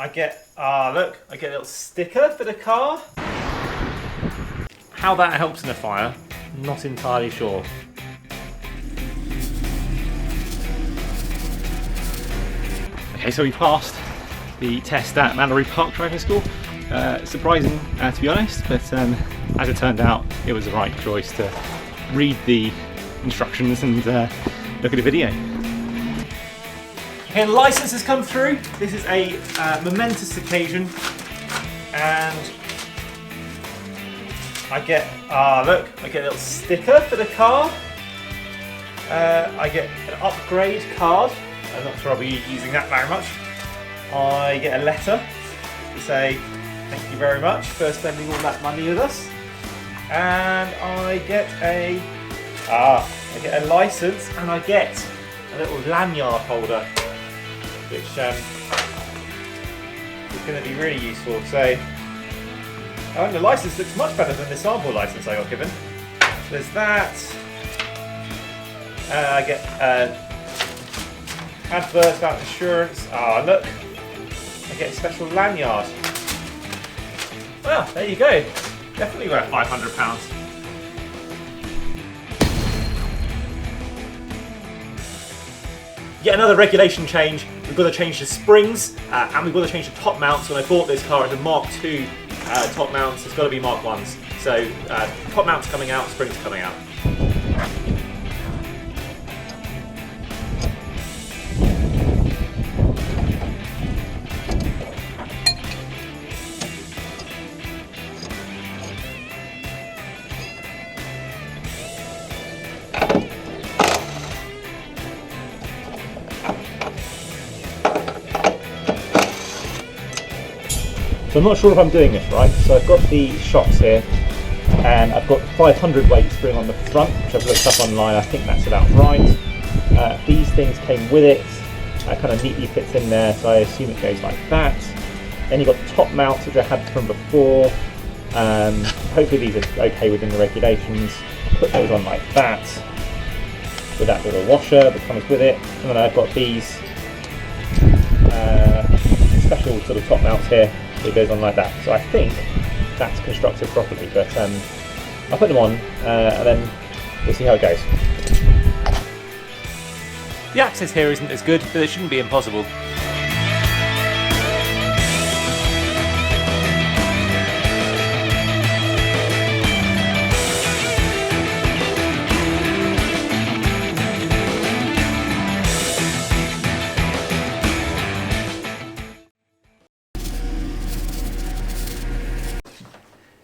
I get, look, I get a little sticker for the car. How that helps in a fire, not entirely sure. Okay, so we passed the test at Mallory Park Driving School. Surprising, to be honest, but as it turned out, it was the right choice to read the instructions and look at a video. Okay, the license has come through. This is a momentous occasion, and I get, look, I get a little sticker for the car. I get an upgrade card. I'm not sure I'll be using that very much. I get a letter to say thank you very much for spending all that money with us, and I get a license, and I get a little lanyard holder, which is going to be really useful. So, the license looks much better than the sample license I got given. There's that. I get advert about insurance. Look, I get a special lanyard. Well, there you go. Definitely worth £500. Yet another regulation change. We've got to change the springs, and we've got to change the top mounts. When I bought this car, it's a Mark II top mounts. It's got to be Mark 1s. So top mounts coming out, springs coming out. So I'm not sure if I'm doing this right. So I've got the shocks here, and I've got 500 weight spring on the front, which I've looked up online. I think that's about right. These things came with it. Kind of neatly fits in there, so I assume it goes like that. Then you've got the top mounts, which I had from before. Hopefully these are okay within the regulations. Put those on like that, with that little washer that comes with it. And then I've got these special sort of top mounts here. It goes on like that, so I think that's constructed properly, but I'll put them on and then we'll see how it goes. The access here isn't as good, but it shouldn't be impossible.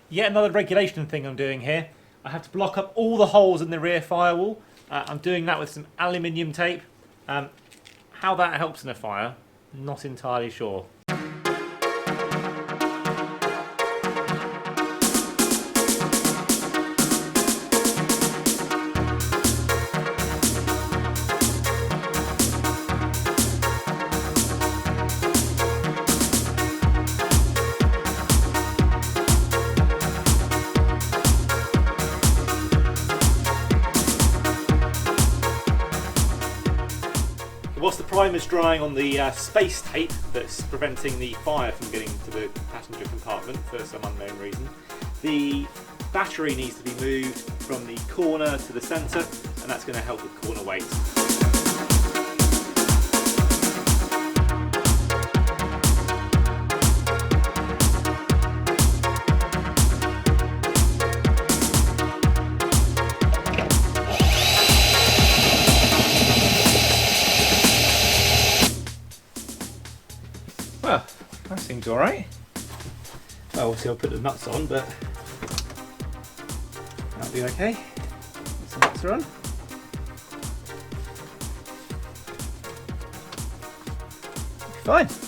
Yet another regulation thing I'm doing here. I have to block up all the holes in the rear firewall. I'm doing that with some aluminium tape. How that helps in a fire, not entirely sure. Whilst the primer's drying on the space tape that's preventing the fire from getting to the passenger compartment for some unknown reason, the battery needs to be moved from the corner to the centre, and that's going to help with corner weight. Well, that seems alright. Well, obviously I'll put the nuts on, but that'll be okay. Once the nuts are on. Fine.